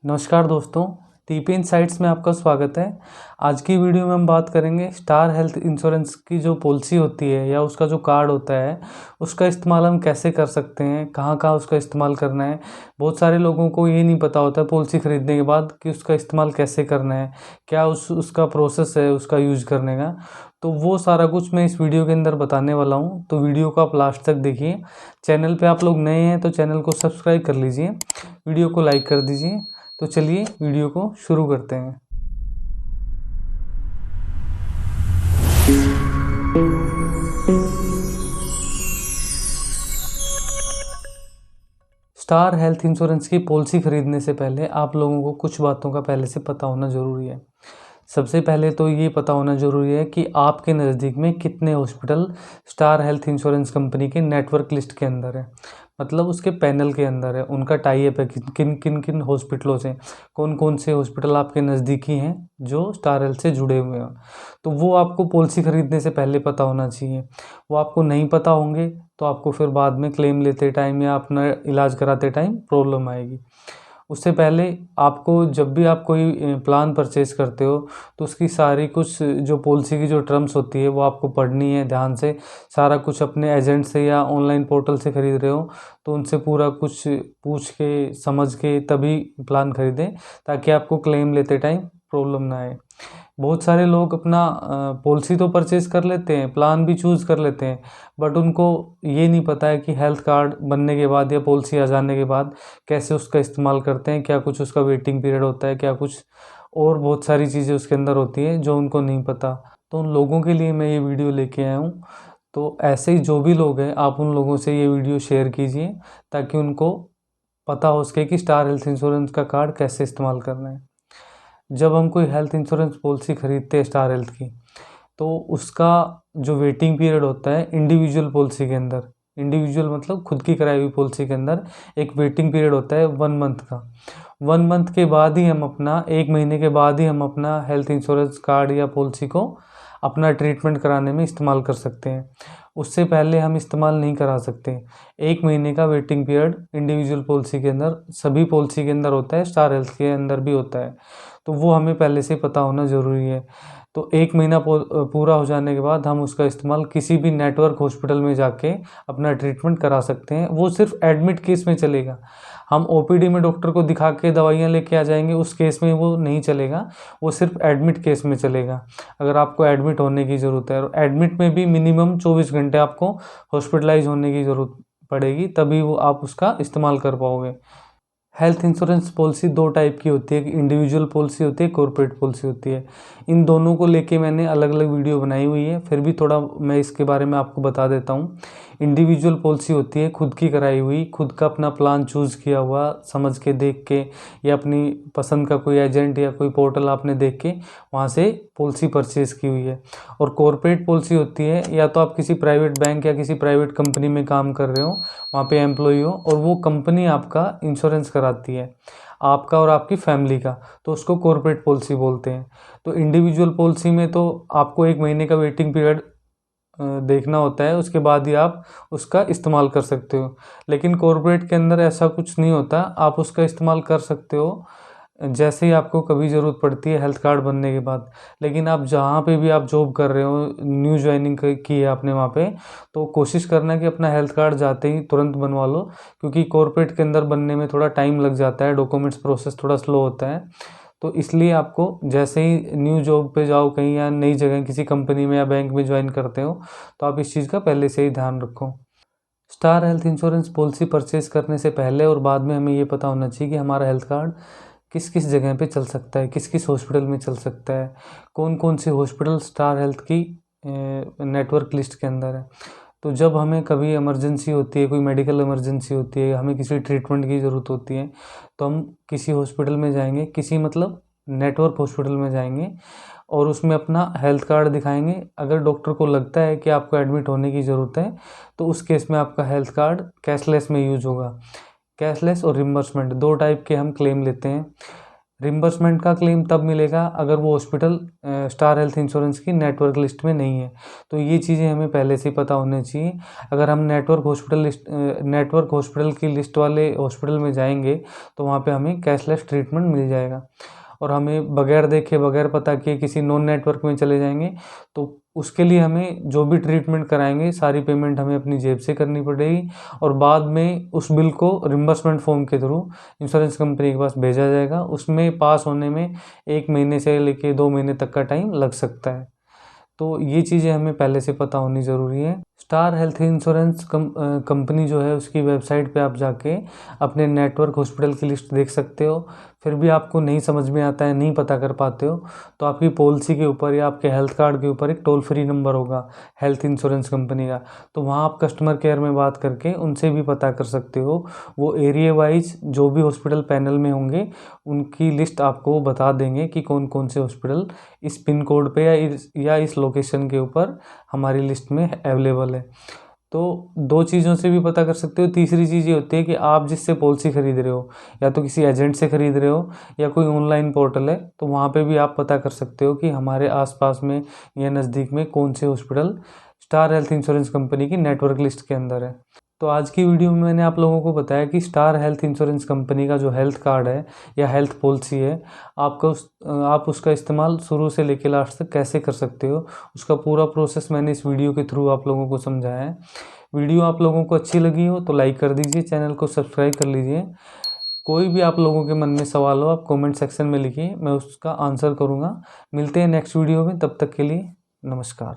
नमस्कार दोस्तों, TP insights में आपका स्वागत है। आज की वीडियो में हम बात करेंगे स्टार हेल्थ इंश्योरेंस की जो पॉलिसी होती है या उसका जो कार्ड होता है, उसका इस्तेमाल हम कैसे कर सकते हैं, कहाँ-कहाँ उसका इस्तेमाल करना है। बहुत सारे लोगों को ये नहीं पता होता है पॉलिसी ख़रीदने के बाद कि उसका इस्तेमाल कैसे करना है, क्या उसका प्रोसेस है उसका यूज़ करने का। तो वो सारा कुछ मैं इस वीडियो के अंदर बताने वाला हूँ, तो वीडियो को आप लास्ट तक देखिए। चैनल पे आप लोग नए हैं तो चैनल को सब्सक्राइब कर लीजिए, वीडियो को लाइक कर दीजिए। तो चलिए वीडियो को शुरू करते हैं। स्टार हेल्थ इंश्योरेंस की पॉलिसी खरीदने से पहले आप लोगों को कुछ बातों का पहले से पता होना ज़रूरी है। सबसे पहले तो ये पता होना ज़रूरी है कि आपके नज़दीक में कितने hospital star health insurance company के नेटवर्क लिस्ट के अंदर है, मतलब उसके पैनल के अंदर है। उनका टाई अप है किन हॉस्पिटलों से, कौन कौन से हॉस्पिटल आपके नज़दीकी हैं जो स्टार हेल्थ से जुड़े हुए हैं। तो वो आपको पॉलिसी ख़रीदने से पहले पता होना चाहिए। वो आपको नहीं पता होंगे तो आपको फिर बाद में क्लेम लेते टाइम या अपना इलाज कराते टाइम प्रॉब्लम आएगी। उससे पहले आपको जब भी आप कोई प्लान परचेज़ करते हो तो उसकी सारी कुछ जो पॉलिसी की जो टर्म्स होती है वो आपको पढ़नी है ध्यान से। सारा कुछ अपने एजेंट से या ऑनलाइन पोर्टल से ख़रीद रहे हो तो उनसे पूरा कुछ पूछ के समझ के तभी प्लान ख़रीदें, ताकि आपको क्लेम लेते टाइम प्रॉब्लम ना आए। बहुत सारे लोग अपना पॉलिसी तो परचेज़ कर लेते हैं, प्लान भी चूज़ कर लेते हैं, बट उनको ये नहीं पता है कि हेल्थ कार्ड बनने के बाद या पॉलिसी आ जाने के बाद कैसे उसका इस्तेमाल करते हैं, क्या कुछ उसका वेटिंग पीरियड होता है, क्या कुछ और बहुत सारी चीज़ें उसके अंदर होती हैं जो उनको नहीं पता। तो उन लोगों के लिए मैं ये वीडियो लेके आया हूँ। तो ऐसे ही जो भी लोग हैं आप उन लोगों से ये वीडियो शेयर कीजिए, ताकि उनको पता हो सके कि स्टार हेल्थ इंश्योरेंस का कार्ड कैसे इस्तेमाल करना है। जब हम कोई हेल्थ इंश्योरेंस पॉलिसी ख़रीदते हैं स्टार हेल्थ की, तो उसका जो वेटिंग पीरियड होता है इंडिविजुअल पॉलिसी के अंदर, इंडिविजुअल मतलब खुद की कराई हुई पॉलिसी के अंदर एक वेटिंग पीरियड होता है 1 मंथ का। 1 मंथ के बाद ही हम अपना 1 महीने के बाद ही हम अपना हेल्थ इंश्योरेंस कार्ड या पॉलिसी को अपना ट्रीटमेंट कराने में इस्तेमाल कर सकते हैं। उससे पहले हम इस्तेमाल नहीं करा सकते। 1 महीने का वेटिंग पीरियड इंडिविजुअल पॉलिसी के अंदर सभी पॉलिसी के अंदर होता है, स्टार हेल्थ के अंदर भी होता है। तो वो हमें पहले से पता होना ज़रूरी है। तो 1 महीना पूरा हो जाने के बाद हम उसका इस्तेमाल किसी भी नेटवर्क हॉस्पिटल में जाके अपना ट्रीटमेंट करा सकते हैं। वो सिर्फ़ एडमिट केस में चलेगा। हम ओपीडी में डॉक्टर को दिखा के दवाइयाँ लेके आ जाएँगे, उस केस में वो नहीं चलेगा, वो सिर्फ़ एडमिट केस में चलेगा। अगर आपको एडमिट होने की ज़रूरत है, और एडमिट में भी मिनिमम 24 घंटे आपको हॉस्पिटलाइज़ होने की ज़रूरत पड़ेगी, तभी वो आप उसका इस्तेमाल कर पाओगे। हेल्थ इंश्योरेंस पॉलिसी 2 टाइप की होती है, एक इंडिविजुअल पॉलिसी होती है, कॉर्पोरेट पॉलिसी होती है। इन दोनों को लेके मैंने अलग-अलग वीडियो बनाई हुई है, फिर भी थोड़ा मैं इसके बारे में आपको बता देता हूँ। इंडिविजुअल पॉलिसी होती है खुद की कराई हुई, खुद का अपना प्लान चूज़ किया हुआ, समझ के देख के, या अपनी पसंद का कोई एजेंट या कोई पोर्टल आपने देख के वहाँ से पॉलिसी परचेज़ की हुई है। और कॉर्पोरेट पॉलिसी होती है, या तो आप किसी प्राइवेट बैंक या किसी प्राइवेट कंपनी में काम कर रहे हो, वहाँ पे एम्प्लॉई हो और वो कंपनी आपका इंश्योरेंस कराती है, आपका और आपकी फैमिली का, तो उसको कॉर्पोरेट पॉलिसी बोलते हैं। तो इंडिविजुअल पॉलिसी में तो आपको 1 महीने का वेटिंग पीरियड देखना होता है, उसके बाद ही आप उसका इस्तेमाल कर सकते हो। लेकिन कॉर्पोरेट के अंदर ऐसा कुछ नहीं होता, आप उसका इस्तेमाल कर सकते हो जैसे ही आपको कभी ज़रूरत पड़ती है हेल्थ कार्ड बनने के बाद। लेकिन आप जहाँ पे भी आप जॉब कर रहे हो, न्यू जॉइनिंग की है आपने वहाँ पे, तो कोशिश करना कि अपना हेल्थ कार्ड जाते ही तुरंत बनवा लो, क्योंकि कॉर्पोरेट के अंदर बनने में थोड़ा टाइम लग जाता है, डॉक्यूमेंट्स प्रोसेस थोड़ा स्लो होता है। तो इसलिए आपको जैसे ही न्यू जॉब पे जाओ कहीं, या नई जगह किसी कंपनी में या बैंक में ज्वाइन करते हो, तो आप इस चीज़ का पहले से ही ध्यान रखो। Star health insurance policy purchase करने से पहले और बाद में हमें ये पता होना चाहिए कि हमारा हेल्थ कार्ड किस किस जगह पे चल सकता है, किस किस हॉस्पिटल में चल सकता है, कौन कौन से हॉस्पिटल स्टार हेल्थ की नेटवर्क लिस्ट के अंदर है। तो जब हमें कभी इमरजेंसी होती है, कोई मेडिकल इमरजेंसी होती है, हमें किसी ट्रीटमेंट की ज़रूरत होती है, तो हम किसी हॉस्पिटल में जाएंगे, किसी मतलब नेटवर्क हॉस्पिटल में जाएंगे और उसमें अपना हेल्थ कार्ड दिखाएंगे। अगर डॉक्टर को लगता है कि आपको एडमिट होने की ज़रूरत है, तो उस केस में आपका हेल्थ कार्ड कैशलेस में यूज होगा। कैशलेस और रिम्बर्समेंट 2 टाइप के हम क्लेम लेते हैं। रिम्बर्समेंट का क्लेम तब मिलेगा अगर वो हॉस्पिटल स्टार हेल्थ इंश्योरेंस की नेटवर्क लिस्ट में नहीं है। तो ये चीज़ें हमें पहले से ही पता होनी चाहिए। अगर हम नेटवर्क हॉस्पिटल की लिस्ट वाले हॉस्पिटल में जाएंगे तो वहाँ पे हमें कैशलेस ट्रीटमेंट मिल जाएगा। और हमें बगैर देखे बगैर पता किए किसी नॉन नेटवर्क में चले जाएंगे तो उसके लिए हमें जो भी ट्रीटमेंट कराएंगे सारी पेमेंट हमें अपनी जेब से करनी पड़ेगी और बाद में उस बिल को रिम्बर्समेंट फॉर्म के थ्रू इंश्योरेंस कंपनी के पास भेजा जाएगा। उसमें पास होने में 1 महीने से लेके 2 महीने तक का टाइम लग सकता है। तो ये चीज़ें हमें पहले से पता होनी ज़रूरी है। स्टार हेल्थ इंश्योरेंस कंपनी जो है उसकी वेबसाइट पे आप जाके अपने नेटवर्क हॉस्पिटल की लिस्ट देख सकते हो। फिर भी आपको नहीं समझ में आता है, नहीं पता कर पाते हो तो आपकी पॉलिसी के ऊपर या आपके हेल्थ कार्ड के ऊपर एक टोल फ्री नंबर होगा हेल्थ इंश्योरेंस कंपनी का। तो वहाँ आप कस्टमर केयर में बात करके उनसे भी पता कर सकते हो। वो एरिया वाइज जो भी हॉस्पिटल पैनल में होंगे उनकी लिस्ट आपको बता देंगे कि कौन कौन से हॉस्पिटल इस पिन कोड पे या इस लोकेशन के ऊपर हमारी लिस्ट में अवेलेबल है। तो 2 चीज़ों से भी पता कर सकते हो। तीसरी चीज़ ये होती है कि आप जिससे पॉलिसी खरीद रहे हो या तो किसी एजेंट से खरीद रहे हो या कोई ऑनलाइन पोर्टल है तो वहाँ पे भी आप पता कर सकते हो कि हमारे आसपास में या नज़दीक में कौन से hospital star health insurance company की नेटवर्क लिस्ट के अंदर है। तो आज की वीडियो में मैंने आप लोगों को बताया कि स्टार हेल्थ इंश्योरेंस कंपनी का जो हेल्थ कार्ड है या हेल्थ पॉलिसी है आप उसका इस्तेमाल शुरू से लेकर लास्ट तक कैसे कर सकते हो। उसका पूरा प्रोसेस मैंने इस वीडियो के थ्रू आप लोगों को समझाया है। वीडियो आप लोगों को अच्छी लगी हो तो लाइक कर दीजिए, चैनल को सब्सक्राइब कर लीजिए। कोई भी आप लोगों के मन में सवाल हो आप कमेंट सेक्शन में लिखिए, मैं उसका आंसर करूँगा। मिलते हैं नेक्स्ट वीडियो में, तब तक के लिए नमस्कार।